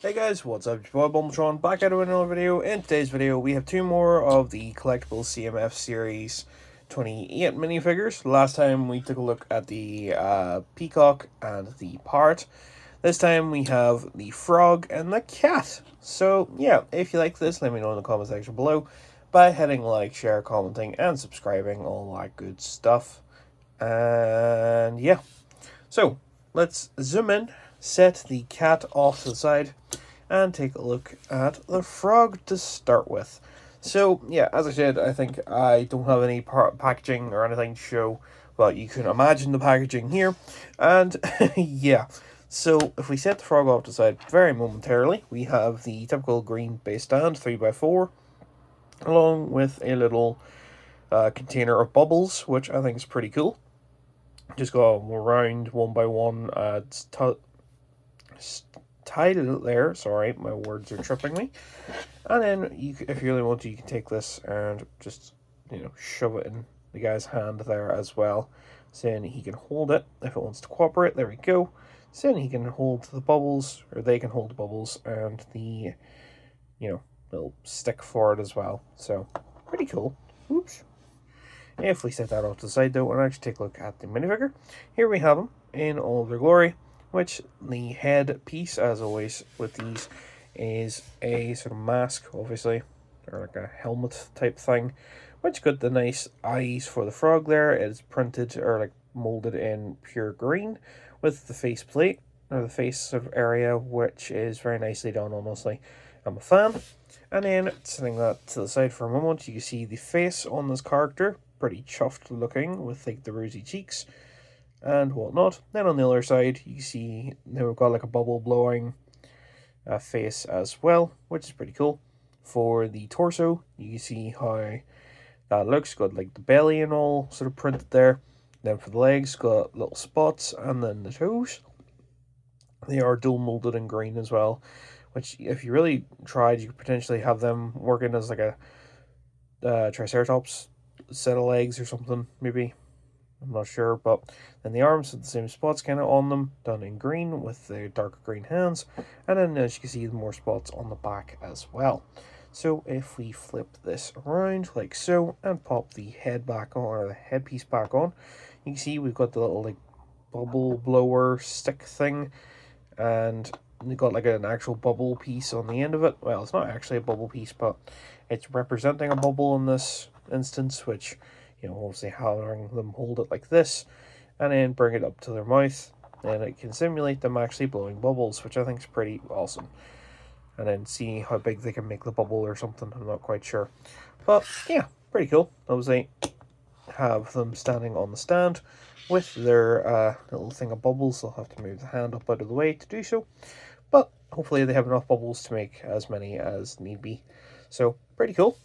Hey guys, what's up? It's your boy Bumbletron back at another video. In today's video, we have two more of the collectible CMF series 28 minifigures. Last time we took a look at the peacock and the parrot. This time we have the frog and the cat. So yeah, if you like this, let me know in the comment section below by hitting like, share, commenting, and subscribing, all that good stuff. And yeah, so let's zoom in, set the cat off to the side, and take a look at the frog to start with. So yeah, as I said, I think I don't have any packaging or anything to show, but you can imagine the packaging here. And yeah, so if we set the frog off to the side very momentarily, we have the typical green base stand 3x4, along with a little container of bubbles, which I think is pretty cool. Just go around one by one tile there. Sorry, my words are tripping me. And then, if you really want to, you can take this and just, shove it in the guy's hand there as well. So then he can hold it if it wants to cooperate. There we go. So then he can hold the bubbles, or they can hold the bubbles, and the, little stick for it as well. So, pretty cool. Oops. If we set that off to the side though, and actually take a look at the minifigure, here we have them in all of their glory, which the head piece, as always with these, is a sort of mask, obviously, or like a helmet type thing, which got the nice eyes for the frog there. It is printed or like molded in pure green with the face plate, or the face sort of area, which is very nicely done, honestly. I'm a fan. And then, setting that to the side for a moment, you can see the face on this character, pretty chuffed looking with like the rosy cheeks and whatnot. Then on the other side, you see they've got like a bubble blowing face as well, which is pretty cool. For the torso, you can see how that looks. Got like the belly and all sort of printed there. Then for the legs, got little spots, and then the toes, they are dual molded in green as well. Which, if you really tried, you could potentially have them working as like a Triceratops set of legs or something, maybe. I'm not sure, but then the arms have the same spots kind of on them, done in green with the darker green hands, and then as you can see, more spots on the back as well. So if we flip this around like so and pop the head back on, or the headpiece back on, you can see we've got the little like bubble blower stick thing, and we've got like an actual bubble piece on the end of it. Well, it's not actually a bubble piece, but it's representing a bubble in this instance, which, obviously having them hold it like this and then bring it up to their mouth, and it can simulate them actually blowing bubbles, which I think is pretty awesome. And then see how big they can make the bubble or something, I'm not quite sure. But yeah, pretty cool. Obviously, have them standing on the stand with their little thing of bubbles. They'll have to move the hand up out of the way to do so. But hopefully they have enough bubbles to make as many as need be. So, pretty cool.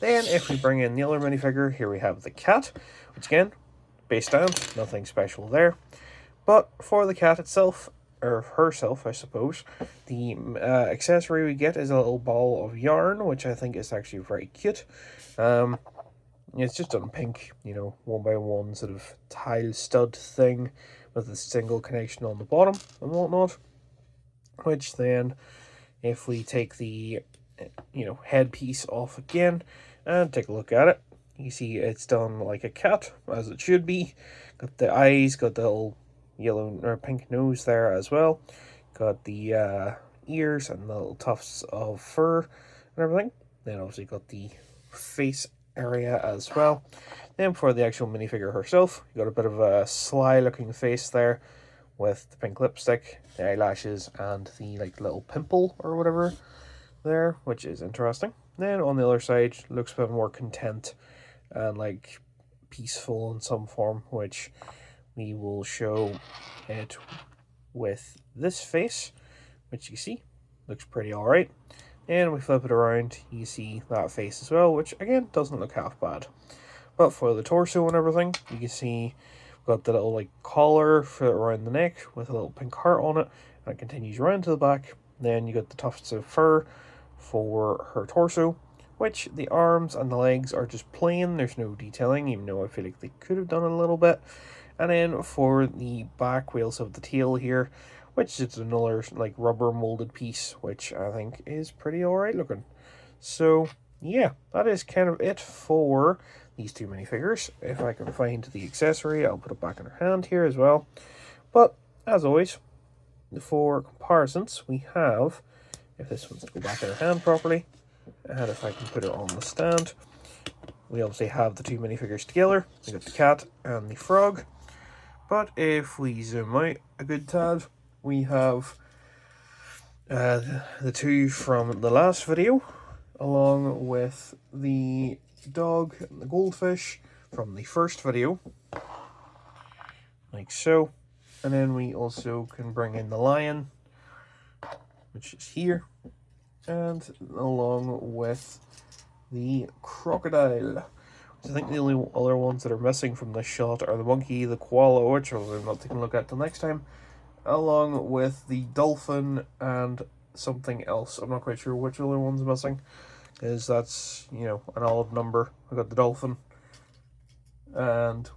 Then, if we bring in the other minifigure, here we have the cat, which again, base down, nothing special there. But for the cat itself, or herself, I suppose, the accessory we get is a little ball of yarn, which I think is actually very cute. It's just done pink, one by one sort of tile stud thing with a single connection on the bottom and whatnot. Which then, if we take the headpiece off again and take a look at it, you see it's done like a cat, as it should be. Got the eyes, got the little yellow or pink nose there as well. Got the ears and the little tufts of fur and everything. Then obviously got the face area as well. Then for the actual minifigure herself, you got a bit of a sly looking face there with the pink lipstick, the eyelashes, and the like little pimple or whatever there, which is interesting. Then on the other side, looks a bit more content and like peaceful in some form, which we will show it with this face, which you see looks pretty alright. And we flip it around, you see that face as well, which again doesn't look half bad. But for the torso and everything, you can see we've got the little like collar for around the neck with a little pink heart on it, and it continues around to the back. Then you got the tufts of fur for her torso, which the arms and the legs are just plain. There's no detailing, even though I feel like they could have done a little bit. And then for the back, we also have the tail here, which is another like rubber molded piece, which I think is pretty alright looking. So yeah, that is kind of it for these two minifigures. If I can find the accessory, I'll put it back in her hand here as well. But as always, for comparisons, we have, if this one's to go back in her hand properly, and if I can put her on the stand, we obviously have the two minifigures together. We got the cat and the frog. But if we zoom out a good tad, we have the two from the last video, along with the dog and the goldfish from the first video, like so. And then we also can bring in the lion, which is here, and along with the crocodile. I think the only other ones that are missing from this shot are the monkey, the koala, which I'm not taking a look at till next time, along with the dolphin and something else. I'm not quite sure which other one's missing, because that's, you know, an odd number. I got the dolphin and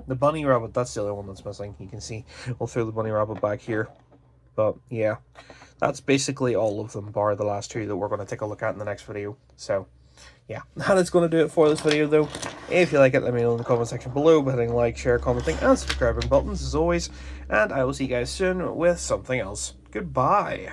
the bunny rabbit. That's the other one that's missing. You can see we'll throw the bunny rabbit back here. But yeah, that's basically all of them, bar the last two that we're going to take a look at in the next video. So yeah, that is going to do it for this video though. If you like it, let me know in the comment section below by hitting like, share, commenting, and subscribing buttons as always. And I will see you guys soon with something else. Goodbye.